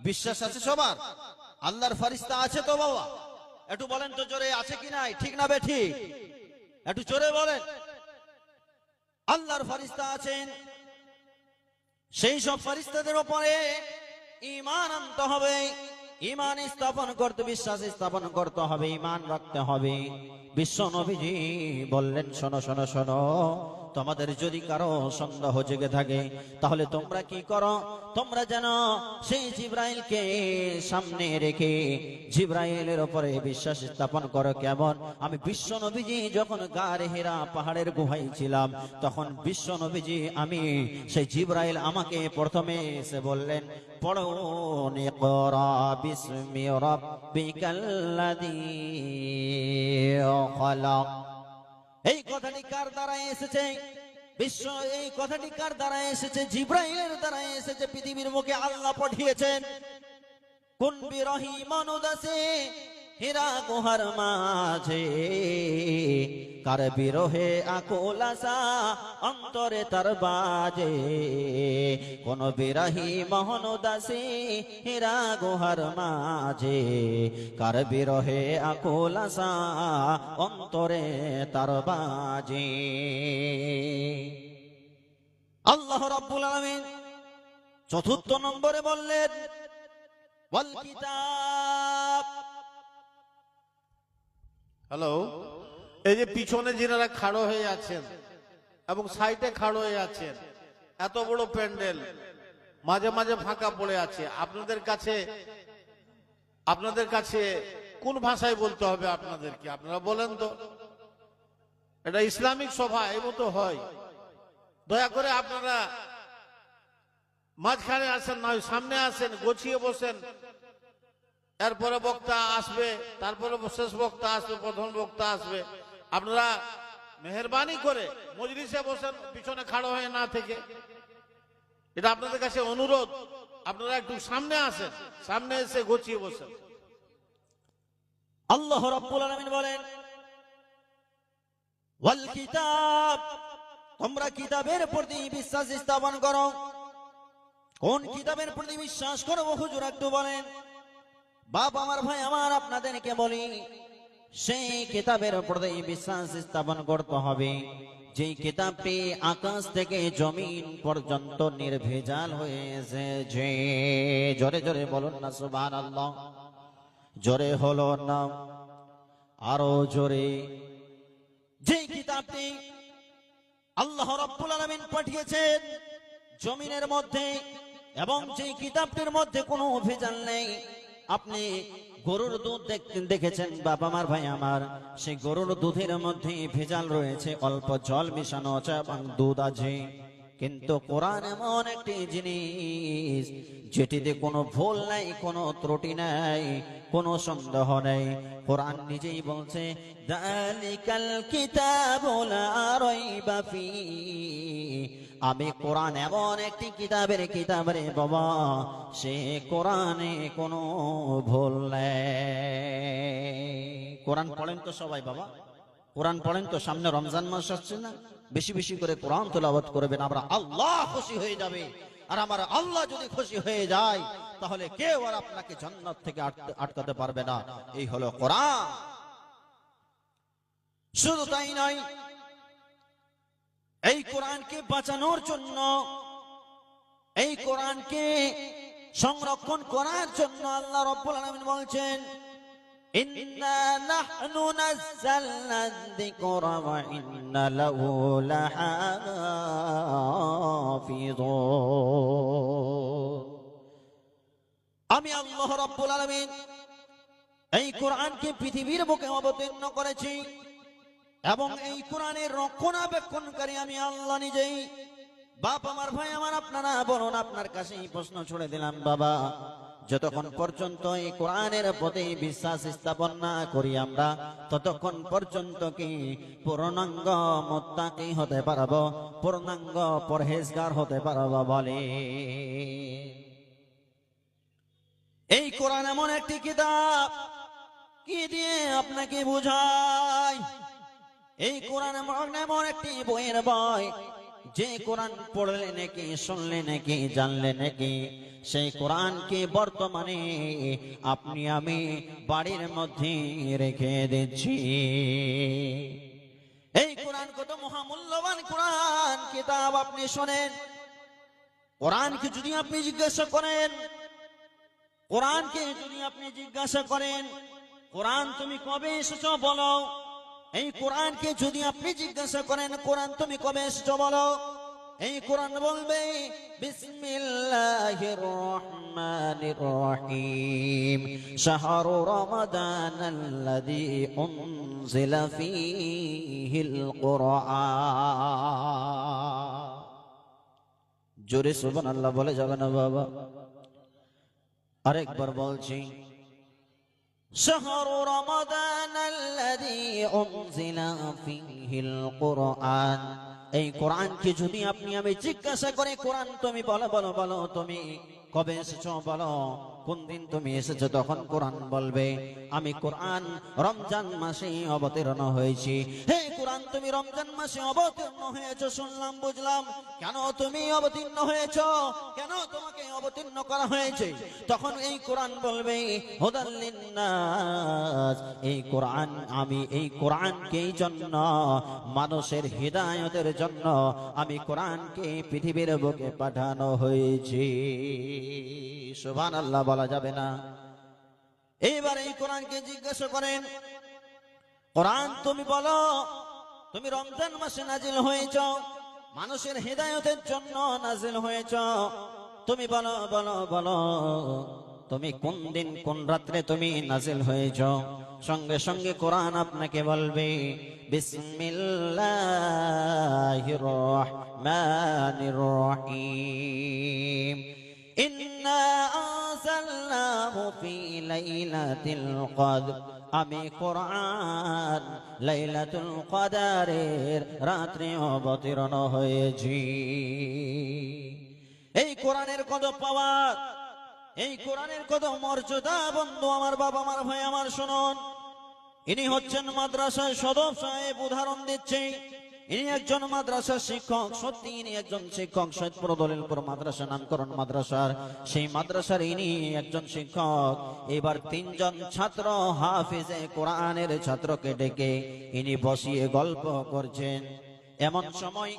বিশ্বাস আছে সবার? আল্লাহর ফেরেশতা আছে তো বাবা? একটু বলেন তো জোরে, আছে কি নাই? ঠিক না বে ঠিক? একটু জোরে বলেন। আল্লাহর ফেরেশতা আছেন, সেই সব ফেরেশতাদের উপরে ঈমান আনতে হবে, ঈমান স্থাপন করতে, বিশ্বাস স্থাপন করতে হবে, ঈমান রাখতে হবে। বিশ্ব নবীজি বললেন, শোনো শোনো শোনো, তোমাদের যদি কারো সন্দেহ জেগে থাকে তাহলে তোমরা কি করো, তোমরা যেন সেই জিবরাইলকে সামনে রেখে জিবরাইলের উপরে বিশ্বাস স্থাপন করো। কেমন? আমি বিশ্ব নবীজি যখন গারে হেরা পাহাড়ের গুহায় ছিলাম, তখন বিশ্ব নবীজি আমি সেই জিবরাইল আমাকে প্রথমে এসে বললেন, পড়ো ইকরা বিসমি রাব্বিকাল্লাযী খালাক। এই কথাটি কার দ্বারা এসেছে? বিশ্ব এই কথাটি কার দ্বারা এসেছে? জিবরাইলের দ্বারা এসেছে। পৃথিবীর মুখে আল্লাহ পাঠিয়েছেন কোন বিরহিমান উদাসে হীরা গুহার মাঝে, কার বিরহে আকুল আশা অন্তরে তার বাজে। কোন বিরহী মোহন উদাসী হীরা গুহার মাঝে, কার বিরহে আকুল আশা অন্তরে তার বাজে। আল্লাহ রাব্বুল আলামিন চতুর্থ নম্বরে বললেন ওয়াল কিতাব। হ্যালো, এই যে পিছনে যিনারা খাড়ো হয়ে আছেন এবং সাইডে খাড়ো হয়ে আছেন, এত বড় প্যান্ডেল মাঝে মাঝে ফাঁকা পড়ে আছে, আপনাদের কাছে কোন ভাষায় বলতে হবে আপনাদেরকে? আপনারা বলেন তো। এটা ইসলামিক সভা, এই মতো হয়। দয়া করে আপনারা মাঝখানে আসেন, না সামনে আসেন, গোছিয়ে বসেন। এরপরে বক্তা আসবে, তারপরে শেষ বক্তা আসবে, প্রথম বক্তা আসবে। আপনারা মেহেরবানি করে মজলিসে বসেন, পিছনে খাড়ো হয়ে না থেকে। এটা আপনাদের কাছে অনুরোধ, আপনারা একটু সামনে আসেন, সামনে এসে গোছিয়ে বসেন। আল্লাহ রাব্বুল আলামিন বলেন ওয়াল কিতাব, তোমরা কিতাবের প্রতি বিশ্বাস স্থাপন করো। কোন কিতাবের প্রতি বিশ্বাস করো হুজুর একটু বলেন। বাপ আমার, ভাই আমার, আপনাদেরকে বলি, সেই কিতাবের প্রতি বিশ্বাস স্থাপন করতে হবে যে কিতাবটি আকাশ থেকে জমিন পর্যন্ত নির্ভেজাল হয়ে এসেছে। জোরে জোরে বলুন না সুবহানাল্লাহ। জোরে হলো না, আরো জোরে। যে কিতাবটি আল্লাহ রাব্বুল আলামিন পাঠিয়েছেন জমিনের মধ্যে, এবং যে কিতাবটির মধ্যে কোনো ভেজাল নেই। আপনি গরুর দুধ দেখেছেন বাবা আমার, ভাই আমার, সেই গরুর দুধের মধ্যে ভেজাল রয়েছে, অল্প জল মিশানো আছে এবং দুধ আছে। কিন্তু কোরআন এমন একটি জিনিস যেটিতে কোনো ভুল নাই, কোনো ত্রুটি নাই, কোনো সন্দেহ নেই। কোরআন নিজেই বলছে যালিকাল কিতাবু লা রাইবা ফীহি। আমি কোরআন এমন একটি কিতাব রে বাবা, সে কোরআনে কোনো ভুল নেই। কোরআন পড়েন তো সবাই বাবা, কোরআন পড়েন তো। সামনে রমজান মাস আসছে না, বেশি বেশি করে কোরআন তেলাওয়াত করবেন। আমরা আল্লাহ খুশি হয়ে যাবে, আর আমার আল্লাহ যদি খুশি হয়ে যায় তাহলে কেউ আর আপনাকে জান্নাত থেকে আটকাতে পারবে না। এই হলো কোরআন। শুধু তাই নয়, এই কোরআনকে বাঁচানোর জন্য, এই কোরআনকে সংরক্ষণ করার জন্য আল্লাহ রাব্বুল আলামিন বলছেন ইন্না নাহনু নাযালনা যিকরা ওয়া ইন্না লাহু লাহাফিযুন। আমি আল্লাহ রাব্বুল আলামিন এই কোরআনকে পৃথিবীর বুকে অবতীর্ণ করেছি, এবং এই কোরআনের রক্ষণাবেক্ষণকারী আমি আল্লাহ নিজেই। বাপ আমার, ভাই আমার, আপনারা বলুন, আপনার কাছে এই প্রশ্ন ছুড়ে দিলাম বাবা, যতক্ষণ পর্যন্ত এই কোরআনের প্রতি বিশ্বাস স্থাপন না করি আমরা, ততক্ষণ পর্যন্ত কি পূর্ণাঙ্গ মুত্তাকি হতে পারবো, পূর্ণাঙ্গ পরহেজগার হতে পারবো? বলে এই কোরআন এমন একটি কিতাব, কি দিয়ে আপনাকে বুঝাই? এই কোরআন এমন একটি বইয়ের বই, যে কোরআন পড়লে নাকি, শুনলে নাকি, জানলে নাকি, সেই কোরআনকে বর্তমানে আপনি আমি বাড়ির মধ্যে রেখে দিচ্ছি। এই কোরআন কত মহামূল্যবান কোরআন, কিতাব আপনি শোনেন, কোরআনকে যদি আপনি জিজ্ঞাসা করেন, কোরআনকে যদি আপনি জিজ্ঞাসা করেন, কোরআন তুমি কবে এসেছো বলো, এই কোরআনকে যদি আপনি জিজ্ঞাসা করেন, কোরআন তুমি কবে এসেছো বলো, এই কোরআন বলবে বিসমিল্লাহির রহমানির রহিম শাহরু রমাদানাল্লাযী উনজিলা ফীহিল কুরআন। জোরে সুবহানাল্লাহ বলে যাবে না বাবা? আরেকবার বলছি, শাহরু রমাদানাল্লাযী উনজিলা ফীহিল কুরআন। এই কোরআনকে যদি আপনি আমি জিজ্ঞাসা করি, কোরআন তুমি বলো বলো বলো, তুমি কবে এসেছো বলো, কোন দিন তুমি এসেছো, তখন কোরআন বলবে আমি কোরআন রমজান মাসে অবতীর্ণ হয়েছি। হে কোরআন তুমি রমজান মাসে অবতীর্ণ হয়েছো, শুনলাম বুঝলাম, কেন তুমি অবতীর্ণ হয়েছো, কেন তোমাকে অবতীর্ণ করা হয়েছে? তখন এই কোরআন বলবে হুদাল লিন্নাস, এই কোরআন আমি এই কোরআনকে এই জন্য মানুষের হিদায়াতের জন্য আমি কোরআনকে পৃথিবীর বুকে পাঠানো হয়েছে। সুবহানাল্লাহ বলা যাবে না? এইবার এই কোরআনকে জিজ্ঞাসা করেন, কোরআন তুমি বলো, তুমি রমজান মাসে নাজিল হয়েছ, মানুষের হিদায়াতের জন্য নাজিল হয়েছ, তুমি বলো বলো বলো, তুমি কোন দিন কোন রাত্রে তুমি নাজিল হয়েছ? সঙ্গে সঙ্গে কোরআন আপনাকে বলবে বিসমিল্লাহির রহমানির রহিম ইন্না আনজালনাহু ফি লাইলাতিল কদর। আমি কোরআন লাইলাতুল কদরের রাত্রে অবতীর্ণ হয়েছি। এই কোরআনের কত পাওয়ার, এই কোরআনের কত মর্যাদা বন্ধু আমার, বাবা আমার, ভাই আমার, শুনুন। ইনি হচ্ছেন মাদ্রাসার সদর সাহেব, উদাহরণ দিচ্ছি। ইনি একজন মাদ্রাসা শিক্ষক, সত্যি ইনি একজন শিক্ষক, সৈয়দপুর দলিলপুর মাদ্রাসা নামকরণ মাদ্রাসার, সেই মাদ্রাসার ইনি একজন শিক্ষক। এবার তিনজন ছাত্র হাফিজে কোরআনের ছাত্রকে ডেকে ইনি বসিয়ে গল্প করছেন। এমন সময়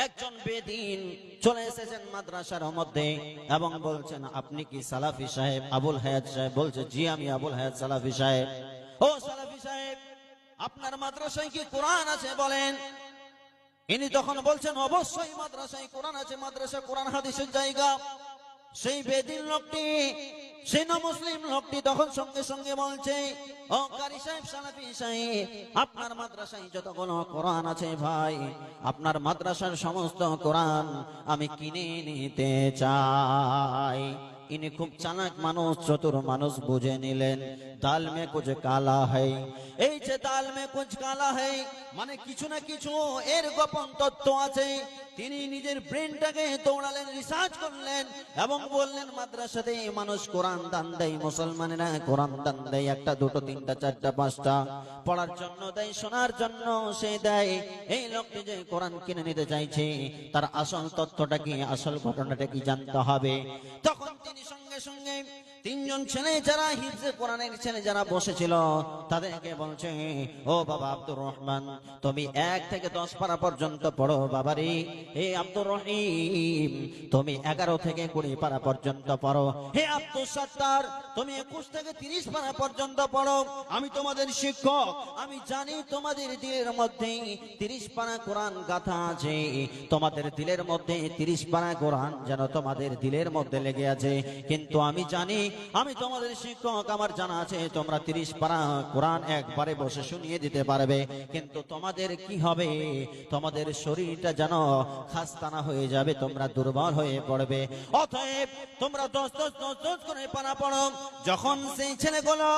একজন বেদিন চলে এসেছেন মাদ্রাসার মধ্যে এবং বলছেন আপনি কি সালাফি সাহেব? আবুল হায়াত সাহেব বলছে জি আমি আবুল হায়াত সালাফি সাহেব। ও সালাফি সাহেব, আপনার মাদ্রাসায় কি কোরআন আছে বলেন? ইনি তখন বলছেন অবশ্যই মাদ্রাসায় কোরআন আছে, মাদ্রাসা কোরআন হাদিসের জায়গা। সেই বেদিন লোকটি, সেই মুসলিম লোকটি তখন সঙ্গে সঙ্গে বলছে ও কারি সাহেব, সালাফি সাহেব, আপনার মাদ্রাসায় যতগুলো কোরআন আছে ভাই, আপনার মাদ্রাসার সমস্ত কোরআন আমি কিনে নিতে চাই। ইনি খুব চালাক মানুষ, চতুর মানুষ, বুঝে নিলেন দাল মে কুছ কালা है। এই যে দাল মে কুছ কালা है মানে কিছু না কিছু এর গোপন তত্ত্ব আছে। তিনি নিজের ব্রেনটাকে দৌড়ালেন, রিসার্চ করলেন এবং বললেন মাদ্রাসাতে মানুষ কোরআন দান দেয়, মুসলমানেরা কোরআন দান দেয়, একটা দুটো তিনটা চারটা পাঁচটা পড়ার জন্য দেয়, শোনার জন্য সে দেয়। এই লোকটি যে কোরআন কিনে নিতে চাইছে তার আসল তথ্যটা কি, আসল ঘটনাটা কি জানতে হবে। তখন তিনি সঙ্গে সঙ্গে তিনজন ছেলে যারা হিফজে কোরআনের ছেলে যারা বসেছিল তাদেরকে বলছে ও বাবা আব্দুর রহমান, তুমি 1 থেকে 10 পারা পর্যন্ত পড়ো বাবারে। হে আব্দুর রহিম, তুমি 11 থেকে 20 পারা পর্যন্ত পড়ো। হে আব্দুল সত্তার, তুমি 21 থেকে 30 পারা পর্যন্ত পড়ো। আমি তোমাদের শিক্ষক, আমি জানি তোমাদের দিলের মধ্যে 30 পারা কোরআন গাথা আছে, তোমাদের দিলের মধ্যে 30 পারা কোরআন যেন তোমাদের দিলের মধ্যে লেগে আছে। কিন্তু আমি জানি, আমি তোমাদের শিক্ষক, আমার জানা আছে তোমরা 30 পারা কোরআন একবারে বসে শুনিয়ে দিতে পারবে, কিন্তু তোমাদের কি হবে, তোমাদের শরীরটা যেন খাস্তানা হয়ে যাবে, তোমরা দুর্বল হয়ে পড়বে। অতএব তোমরা 10 করে পারা পড়ো। যখন সেই ছেলেগুলো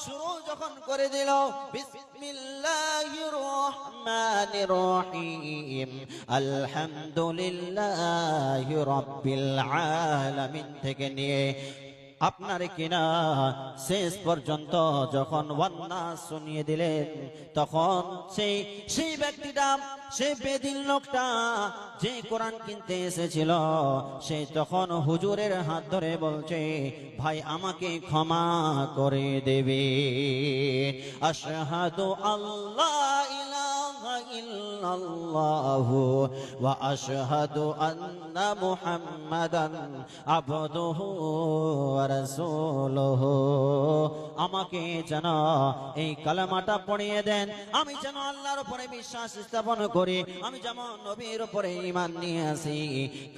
শুরু যখন করে দিল বিসমিল্লাহির রহমানির রহিম আলহামদুলিল্লাহি রাব্বিল আলামিন থেকে নিয়ে আপনার কিনা শেষ পর্যন্ত যখন ওয়ান্নাস শুনিয়ে দিলেন, তখন সেই ব্যক্তিটা, সেই বেদিন লোকটা যে কোরআন কিনতে এসেছিল, সে তখন হুজুরের হাত ধরে বলছে ভাই আমাকে ক্ষমা করে দেবে। আশহাদু আল্লাহ ইলাহা ইল্লাল্লাহু ওয়া আশহাদু আন্না মুহাম্মাদান আবদুহু ওয়া রাসূলুহু। আমাকে যেন এই কালেমাটা পড়িয়ে দেন, আমি যেন আল্লাহর উপরে বিশ্বাস স্থাপন করি, আমি যেমন নবীর উপরে ঈমান নিয়ে আসি।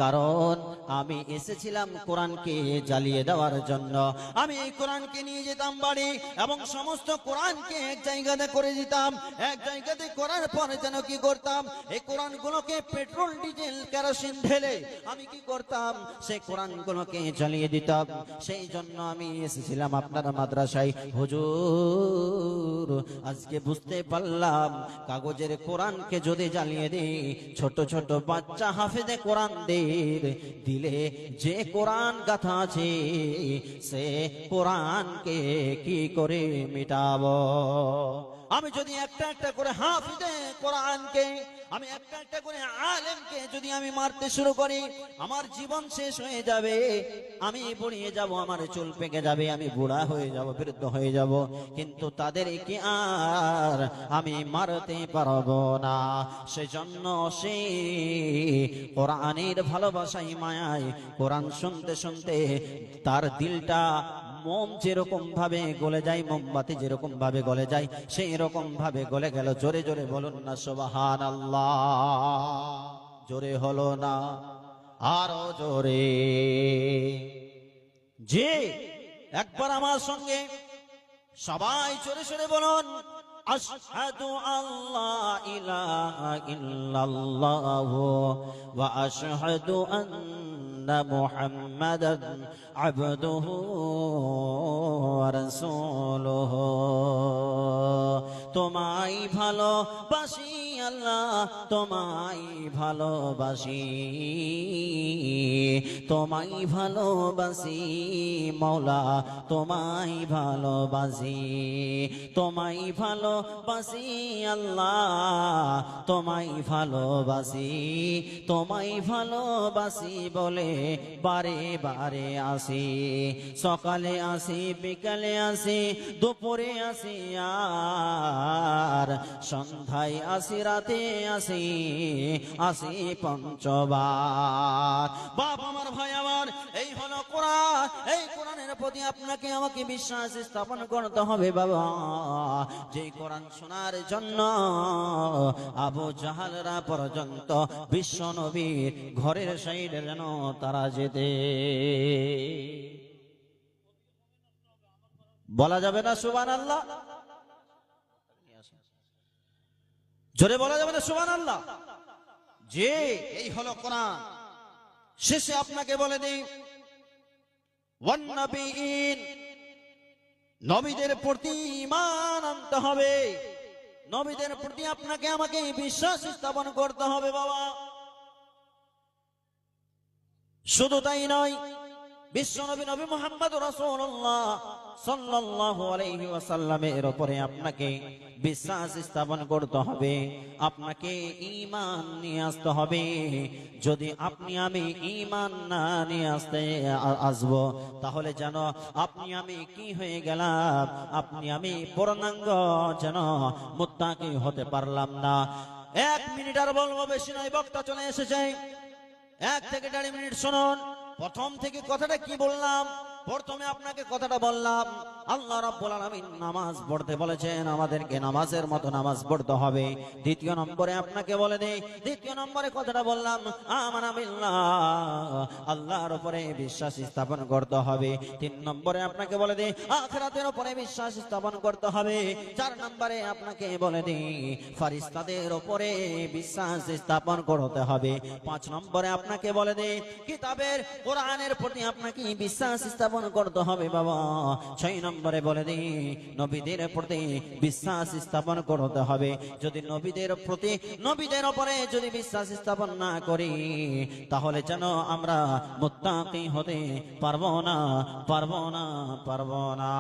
কারণ আমি এসেছিলাম কোরআনকে জ্বালিয়ে দেওয়ার জন্য। আমি এই কোরআনকে নিয়ে যেতাম বাড়ি এবং সমস্ত কোরআনকে এক জায়গাতে করে দিতাম। এক জায়গাতে করার পরে যেন কি করতাম, এই কোরআনগুলোকে পেট্রোল ডিজেল কেরোসিন ঢেলে আমি কি করতাম, সেই কোরআনগুলোকে জ্বালিয়ে দিতাম। সেই জন্য আমি এসেছিলাম আপনার মাদ্রাসায়। হুজুর, আজকে বুঝতে পারলাম কাগজের কোরআনকে যদি জ্বালিয়ে দিই, ছোট ছোট বাচ্চা হাফেজে কোরআনদের দিলে যে কোরআন গাথা আছে, সে কোরআনকে কি করে মিটাবো? আমি যদি একটা একটা করে হাফিজে কোরআনকে, আমি একটা একটা করে আলেমকে যদি আমি মারতে শুরু করি, আমার জীবন শেষ হয়ে যাবে, আমি বুড়িয়ে যাব, আমার চুল পেকে যাবে, আমি বুড়া হয়ে যাব, বৃদ্ধ হয়ে যাব। কিন্তু তাদেরকে আর আমি মারতে পারবো না। সেজন্য সে কোরআনের ভালোবাসায় মায়ায় কোরআন শুনতে শুনতে তার দিলটা মোম যেরকম ভাবে গলে যায়, মোমবাতি যেরকম ভাবে গলে যায়, সেই রকম ভাবে গলে গেল। জোরে জোরে বলুন না সুবহানাল্লাহ। জোরে হলো না, আরো জোরে। যে একবার আমার সঙ্গে সবাই জোরে জোরে বলুন, আশহাদু আল্লা ইলাহা ইল্লাল্লাহু ওয়া আশহাদু আন্না মুহাম্মাদান আবদুহু ওয়া রাসূলুহু। তোমায় ভালোবাসি আল্লাহ, তোমায় ভালোবাসি, তোমায় ভালোবাসি মওলা, তোমায় ভালোবাসি, তোমায় ভালোবাসি আল্লাহ, তোমায় ভালোবাসি, তোমায় ভালোবাসি বলে বারে বারে আসি। সকালে আসি, বিকালে আসি, দুপুরে আসি, আর সন্ধ্যায় আসি, রাতে আসি, আসি পঞ্চবার। বাপ আমার, ভাই আমার, এই হলো কোরআন। এই কোরআনের প্রতি আপনাকে আমাকে বিশ্বাস স্থাপন করতে হবে বাবা। যে কোরআন শোনার জন্য আবু জাহালরা পর্যন্ত বিশ্ব নবীর ঘরের সাইডে যেন তারা যেতে, বলা যাবে না সুবহানাল্লাহ? জোরে বলা যাবে না সুবহানাল্লাহ? যে এই হলো কোরআন। শেষে আপনাকে বলে দিই, ওয়ান নবিয়িন, নবীদের প্রতি ঈমান আনতে হবে। নবীদের প্রতি আপনাকে আমাকে বিশ্বাস স্থাপন করতে হবে বাবা। শুধু তাই নয়, বিশ্বনবী নবী মুহাম্মদ রাসূলুল্লাহ সাল্লাল্লাহু আলাইহি ওয়াসাল্লামের উপরে আপনাকে বিশ্বাস স্থাপন করতে হবে, আপনাকে ঈমান নিয়ে আসতে হবে। যদি আপনি আমি ঈমান না নিয়ে আসব, তাহলে যেন আপনি আমি কি হয়ে গেলাম, আপনি আমি পূর্ণাঙ্গ যেন মুত্তাকি হতে পারলাম না। 1 মিনিট আর বলবো, বেশি নয়, বক্তা চলে এসেছে। 1 থেকে 1.5 মিনিট শুনুন। প্রথম থেকে কথাটা কি বললাম, প্রথমে আপনাকে কথাটা বললাম, আল্লাহ রাব্বুল আলামিন নামাজ পড়তে বলেছেন, আমাদেরকে নামাজের মতো নামাজ পড়তে হবে। দ্বিতীয় নম্বরে আপনাকে বলে দেই, দ্বিতীয় নম্বরে কথাটা বললাম, আমানা বিল্লাহ, আল্লাহর উপরে বিশ্বাস স্থাপন করতে হবে। 3 নম্বরে আপনাকে বলে দেই, আখিরাতের উপরে বিশ্বাস স্থাপন করতে হবে। 4 নম্বরে আপনাকে বলে দেই, ফেরেশতাদের উপরে বিশ্বাস স্থাপন করতে হবে। 5 নম্বরে আপনাকে বলে দেই, কিতাবের কোরআনের প্রতি আপনাকে বিশ্বাস স্থাপন করতে হবে বাবা। 6 নম্বরে বলে দিই, নবীদের প্রতি বিশ্বাস স্থাপন করতে হবে। যদি নবীদের প্রতি, নবীদের উপরে যদি বিশ্বাস স্থাপন না করি, তাহলে যেন আমরা মুত্তাকি হতে পারবো না, পারবো না, পারবো না।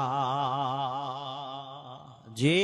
জি।